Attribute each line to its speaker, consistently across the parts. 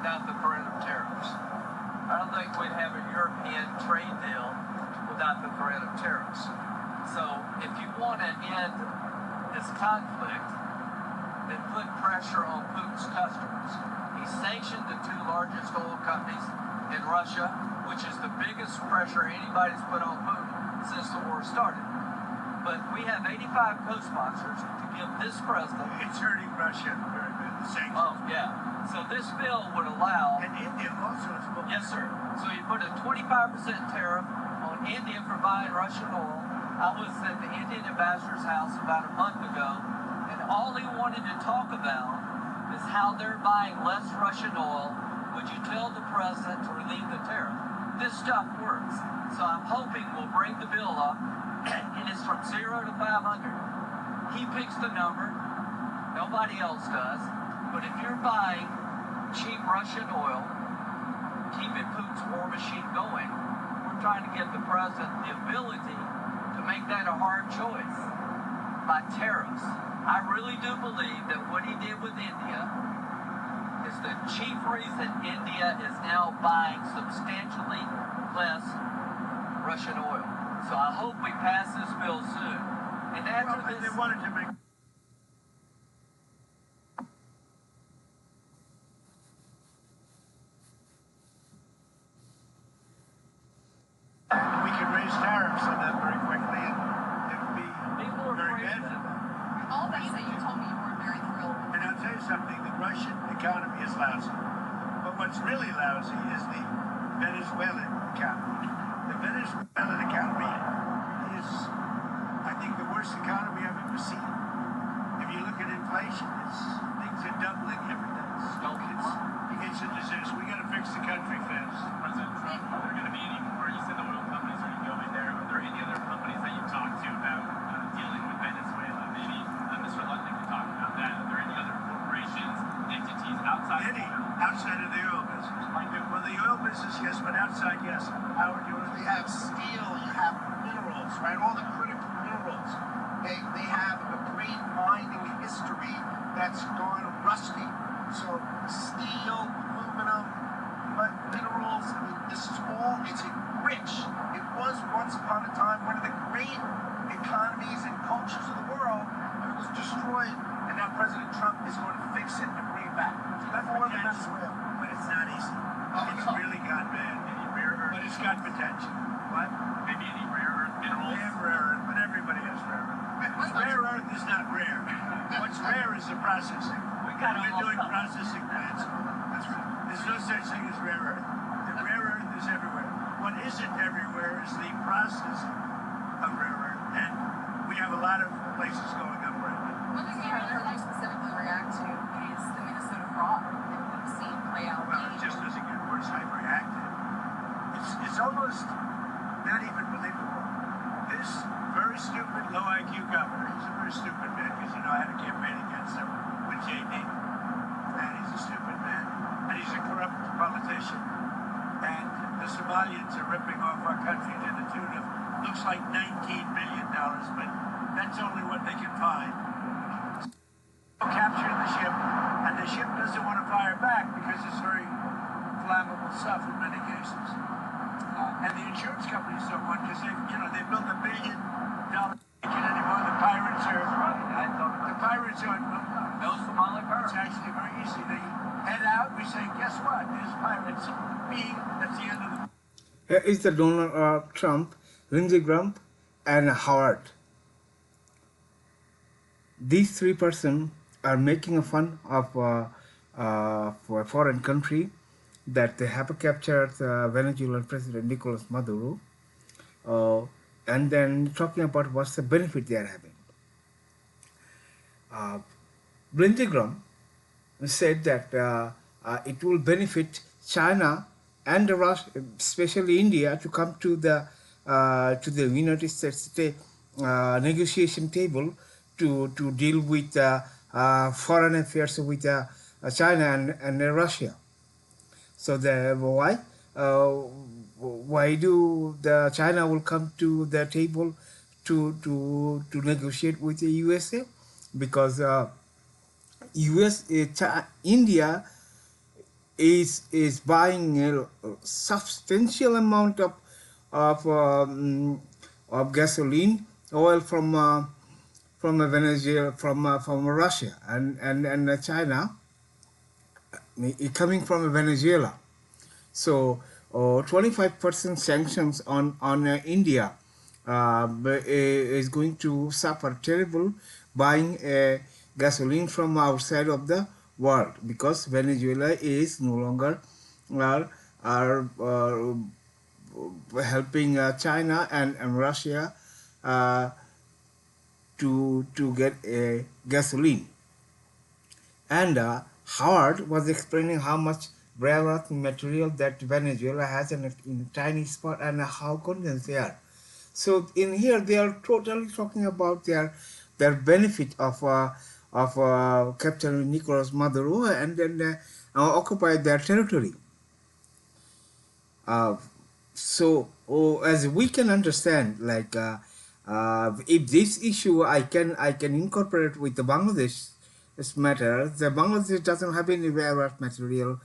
Speaker 1: without the threat of tariffs. I don't think we'd have a European trade deal without the threat of tariffs. So if you want to end this conflict, then put pressure on Putin's customers. He sanctioned the two largest oil companies in Russia, which is the biggest pressure anybody's put on Putin since the war started. But we have 85 co-sponsors to give this president...
Speaker 2: It's hurting Russia very bad, the sanctions.
Speaker 1: Oh, yeah. So this bill would allow...
Speaker 2: And India also is...
Speaker 1: Yes, sir. So you put a 25% tariff on India for buying Russian oil. I was at the Indian ambassador's house about a month ago, and all he wanted to talk about is how they're buying less Russian oil. Would you tell the president to relieve the tariff? This stuff works. So I'm hoping we'll bring the bill up, and it's from 0 to 500. He picks the number. Nobody else does. But if you're buying cheap Russian oil, keeping Putin's war machine going, we're trying to give the president the ability to make that a hard choice by tariffs. I really do believe that what he did with India is the chief reason India is now buying substantially less Russian oil. So I hope we pass this bill soon. And after this...
Speaker 2: They wanted to make... We can raise tariffs on that very quickly, and it would be very bad for them.
Speaker 3: All that you say, you told me you weren't very thrilled.
Speaker 2: And I'll tell you something, the Russian economy is lousy. But what's really lousy is the Venezuelan economy. The Venezuelan economy is, I think, the worst economy I've ever seen. If you look at inflation, things are doubling every day. It's a disaster. We got to fix the country fast.
Speaker 4: President Trump, are there going to be any more? You said the oil companies are going to go in there. Are there any other companies that you've talked to about dealing with Venezuela? Maybe Mr. Lutnick can talk about that. Are there any other corporations, entities outside
Speaker 2: outside of the oil business? Well, the oil business, yes, but outside, yes. Howard, you want to...
Speaker 5: You have steel, you have minerals, right? All the critical minerals. They have a great mining history that's gone rusty. So steel, aluminum, but minerals, I mean, this is all, it's rich. It was once upon a time one of the great economies and cultures of the world, but it was destroyed, and now President Trump is going to fix it and bring it back.
Speaker 2: For Venezuela. But it's not easy. It's really got bad. Any rare earth? But it's got potential. What?
Speaker 4: maybe any rare earth minerals?
Speaker 2: They have rare earth, but everybody has rare earth. Rare earth is not rare. What's rare is the processing. We've been doing processing plants. That's right. There's no such thing as rare earth. The rare earth is everywhere. What isn't everywhere is the processing of rare earth. And we have a lot of places going up right now.
Speaker 3: One thing I heard you specifically react to is the Minnesota fraud that we've seen play out.
Speaker 2: Well, it just doesn't get worse. I reacted. It's almost not even believable. This very stupid, low IQ governor, he's a very stupid man because, you know, I had a campaign against him with JD. And he's a stupid man. And he's a corrupt politician. And the Somalians are ripping off our country to the tune of, looks like $19 billion, but that's only what they can find. Capturing the ship, and the ship doesn't want to fire back because it's very flammable stuff in many cases. And the insurance companies don't want, because they built $1 billion ticket anymore. The pirates are,
Speaker 1: No Somali
Speaker 2: it's
Speaker 1: pirates.
Speaker 2: actually very easy. They head out, we say, guess what? There's pirates. That's the end of the...
Speaker 6: Here is the Donald Trump, Lindsey Graham, and Howard. These three persons are making fun of for a foreign country that they have captured Venezuelan President Nicolas Maduro, and then talking about what's the benefit they are having. Lindsey Graham said that it will benefit China and Russia, especially India, to come to the United States negotiation table to deal with foreign affairs with China and Russia. So why do the China will come to the table to negotiate with the USA? Because India is buying a substantial amount of um, of gasoline oil from Venezuela, from Russia and China, coming from Venezuela. So 25% sanctions on India is going to suffer terrible buying gasoline from outside of the world, because Venezuela is no longer are helping China and Russia uh, to get gasoline. And Howard was explaining how much rare earth material that Venezuela has in a tiny spot and how condensed they are. So in here they are totally talking about their benefit of capturing Nicolas Maduro and then occupy their territory. As we can understand, like if this issue I can incorporate with the Bangladesh matter, the Bangladesh doesn't have any rare earth material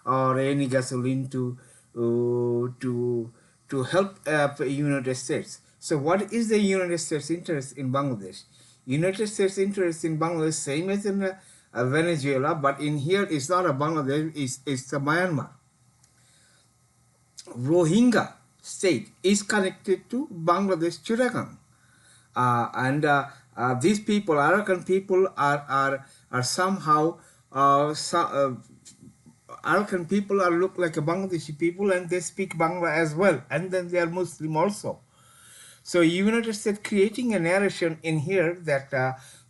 Speaker 6: or any gasoline to help United States. So what is the United States interest in Bangladesh? United States interest in Bangladesh same as in Venezuela, but in here it's not a Bangladesh, it's the Myanmar. Rohingya state is connected to Bangladesh Chittagong, and these people, Arakan people, are somehow Arakan people are look like a Bangladeshi people, and they speak Bangla as well, and then they are Muslim also. So United States creating a narration in here that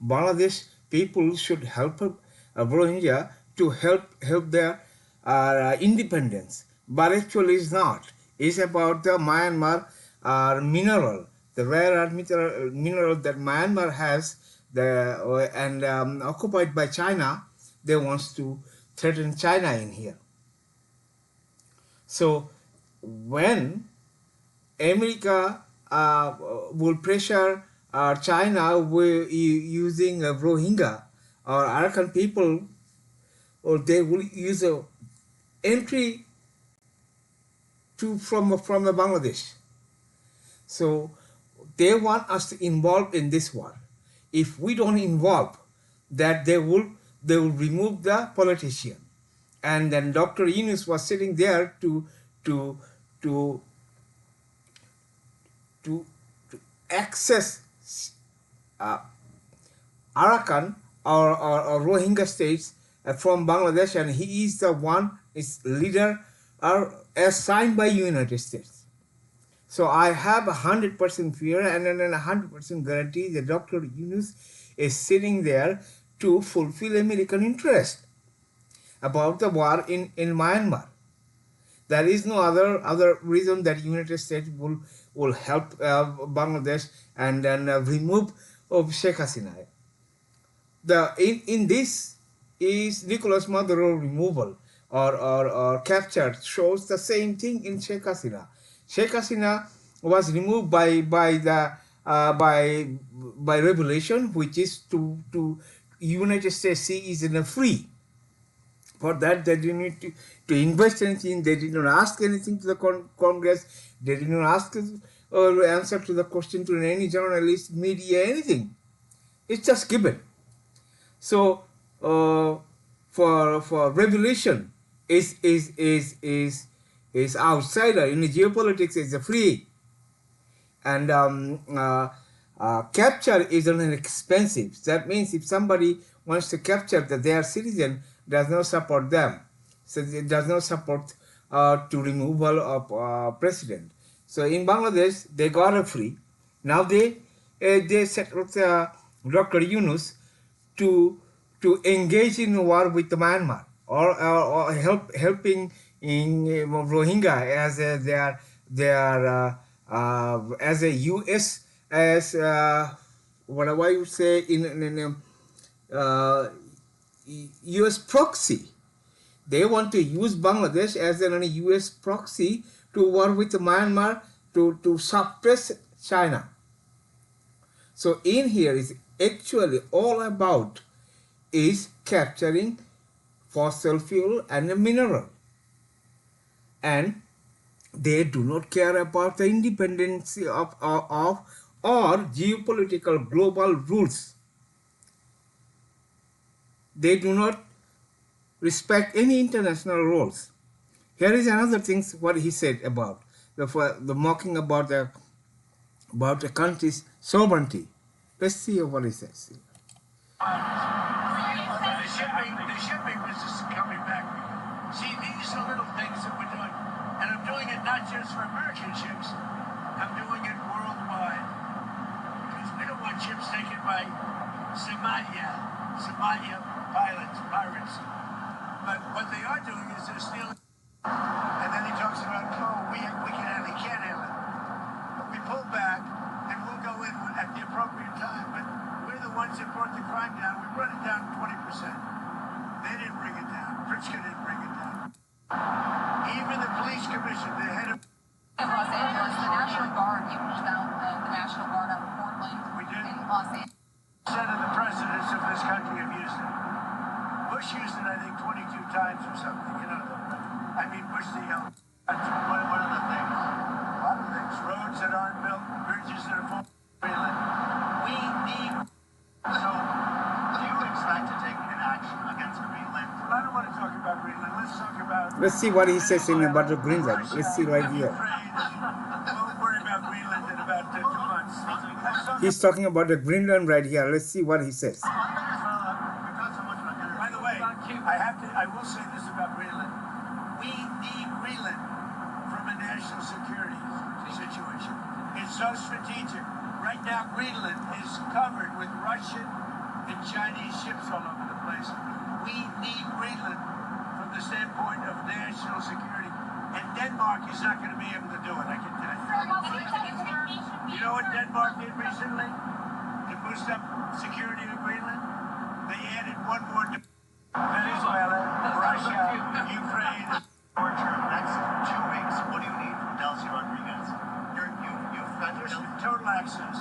Speaker 6: Bangladesh people should help Rohingya to help their independence, but actually it's not. It's about the Myanmar mineral, the rare earth mineral that Myanmar has, and occupied by China. They want to threaten China in here. So when America will pressure China using Rohingya or Arakan people, or they will use a entry from Bangladesh. So they want us to involve in this war. If we don't involve, that they will remove the politician. And then Dr. Yunus was sitting there to access Arakan or Rohingya states from Bangladesh, and he is the one is leader assigned by United States. So I have 100% fear and then 100% guarantee that Dr. Yunus is sitting there to fulfill American interest about the war in Myanmar. There is no other reason that United States will help Bangladesh and then remove of Sheikh Hasina. In this is Nicolas Maduro removal or capture shows the same thing in Sheikh Hasina. Sheikh Hasina was removed by revelation, which is to United States see is in a free. For that, they didn't need to invest anything. They did not ask anything to the Congress. They did not ask or answer to the question to any journalist, media, anything. It's just given. So for revolution is outsider in the geopolitics is a free, and capture is expensive. That means if somebody wants to capture that their citizen does not support them, so it does not support to removal of president. So in Bangladesh they got a free. Now they set up Dr. Yunus to engage in war with Myanmar or helping in Rohingya as their as a U.S. as what I would say in U.S. proxy. They want to use Bangladesh as a U.S. proxy to war with Myanmar to suppress China. So in here is actually all about is capturing fossil fuel and a mineral. and they do not care about the independence of or geopolitical global rules. They do not respect any international rules. Here is another thing what he said about the mocking about the country's sovereignty. Let's see what he says.
Speaker 2: The shipping business is coming back. See, these are little things that we're doing. And I'm doing it not just for American ships. I'm doing it worldwide. Because we don't want ships taken by Somalia pirates. But what they are doing is they're stealing. And then he talks about, we can handle it, he can't handle it. But we pull back, and we'll go in at the appropriate time. But we're the ones that brought the crime down. We brought it down 20%. They didn't bring it down. Pritzker didn't bring it down. Even the police commission, the head of...
Speaker 3: In Los Angeles, the National Guard, you pushed out the National Guard out of Portland.
Speaker 2: We did.
Speaker 3: In Los Angeles.
Speaker 2: Percent of the presidents of this country have used it. Bush used it, I think, 22 times or something. I mean, Bush the what are the things? A lot of things. Roads that aren't built, bridges that are full. Greenland. We need. So, do you expect to take an action against Greenland? Well, I don't want to talk about Greenland. Let's talk about.
Speaker 6: Let's see what he says in about the Greenland. Let's see right here.
Speaker 2: We'll worry about Greenland in about 2 months.
Speaker 6: He's talking about the Greenland right here. Let's see what he says.
Speaker 2: By the way, I will say this about Greenland. We need Greenland from a national security situation. It's so strategic. Right now, Greenland is covered with Russian and Chinese ships all over the place. We need Greenland from the standpoint of national security. And Denmark is not going to be able to do it, I can tell you. You know what Denmark did recently to boost up security in Greenland? They added one more Venezuela, Russia, Ukraine. Torture next 2 weeks. What do you need from Delcy Rodriguez? Total access.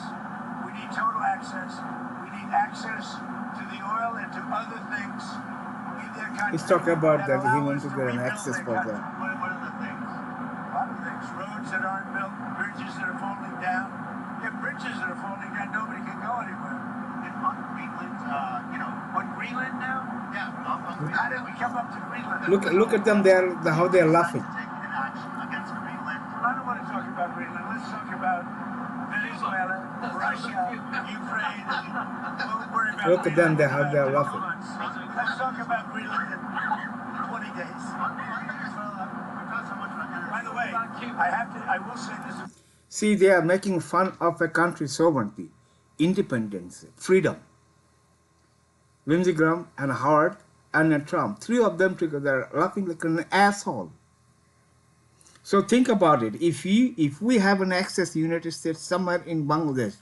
Speaker 2: We need total access. We need access to the oil and to other things.
Speaker 6: He's talking about that he wants to get an access for that.
Speaker 2: What are the things? A lot of things. Roads that aren't built, bridges that are falling down. If bridges that are falling down, nobody can go anywhere. And on Greenland, on Greenland now? Yeah, on Greenland. How did we come up to Greenland?
Speaker 6: Look at them there, how they're laughing.
Speaker 2: Taking an action against Greenland. Well, I don't want to talk about Greenland. Let's talk about Venezuela, Russia, Ukraine. We'll worry about
Speaker 6: Look at them there, how they're laughing.
Speaker 2: Let's talk about Greenland in 20 days. By the way, I will say this.
Speaker 6: See, they are making fun of a country's sovereignty, independence, freedom. Lindsey Graham and Howard and Trump, 3 of them together laughing like an asshole. So think about it. If we have an access to the United States somewhere in Bangladesh,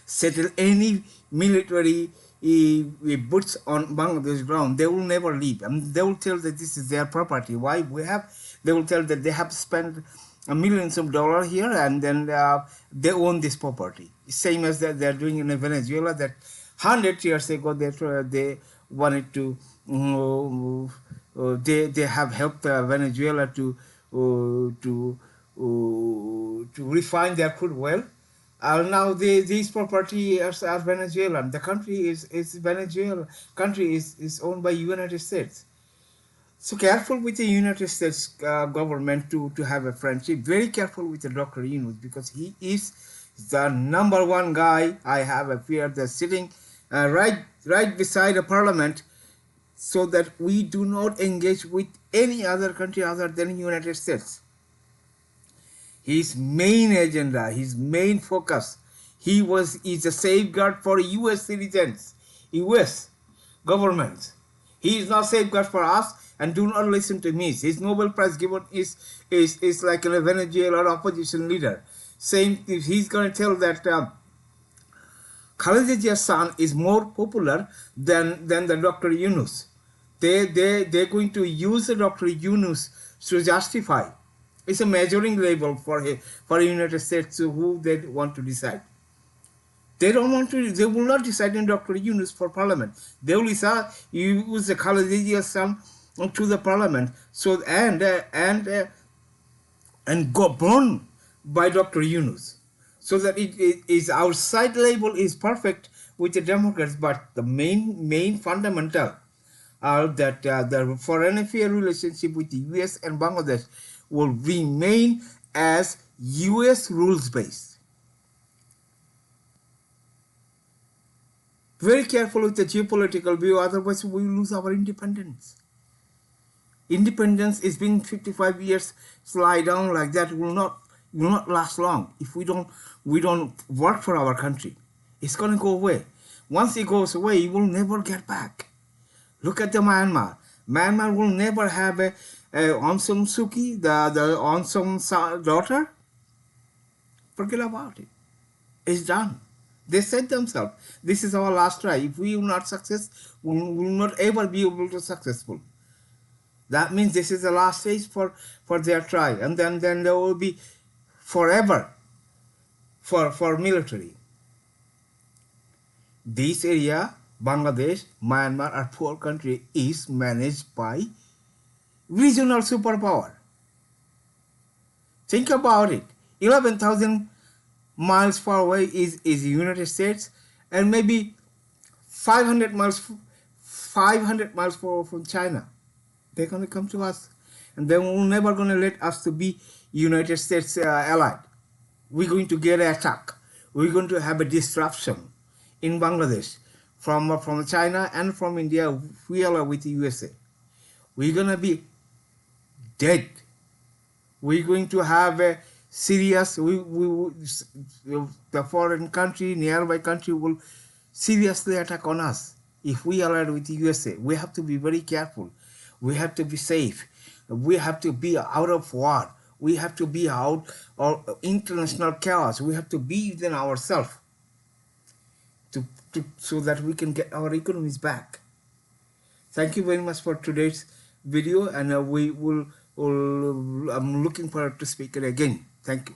Speaker 6: settle any military boots on Bangladesh ground, they will never leave. I mean, they will tell that this is their property. Why they will tell that they have spent millions of dollars here and then they own this property. Same as that they're doing in Venezuela. That 100 years ago they wanted to. They have helped Venezuela to refine their crude oil. Now these properties are Venezuelan. The country is Venezuela. Country is owned by United States. So careful with the United States government to have a friendship. Very careful with the Dr. Yunus because he is the #1 guy I have a fear that's sitting right beside the parliament, so that we do not engage with any other country other than United States. His main agenda, his main focus, is a safeguard for U.S. citizens, U.S. government. He is not safeguard for us, and do not listen to me. His Nobel Prize given is like a Venezuelan opposition leader. Saying if he's going to tell that Khaleda Zia's son is more popular than the Dr. Yunus. They're going to use the Dr. Yunus to justify. It's a measuring label for United States who they want to decide. They will not decide in Dr. Yunus for parliament. They will use the Khaleda Zia's son to the parliament, so and go born by Dr. Yunus, so that it is outside label is perfect with the Democrats, but the main fundamental are that the foreign affairs relationship with the U.S. and Bangladesh will remain as U.S. rules based. Very careful with the geopolitical view, otherwise we will lose our independence. Independence is being 55 years slide down like that will not last long if we don't work for our country. It's going to go away. Once it goes away, it will never get back. Look at the Myanmar. Myanmar will never have a Aung San Suu Kyi, the Aung San daughter. Forget about it. It's done. They said themselves, this is our last try. If we will not success, we will not ever be able to successful. That means this is the last stage for their try, and then there will be forever for military. This area, Bangladesh, Myanmar, are poor country, is managed by regional superpower. Think about it. 11,000 miles far away is the United States, and maybe 500 miles from China. They're going to come to us, and they will never going to let us to be United States allied. We're going to get an attack. We're going to have a disruption in Bangladesh from China and from India. We are with the USA. We're going to be dead. We're going to have a serious. The foreign country, nearby country, will seriously attack on us if we allied with the USA. We have to be very careful. We have to be safe. We have to be out of war. We have to be out of international chaos. We have to be within ourselves so that we can get our economies back. Thank you very much for today's video, and I'm looking forward to speak again. Thank you.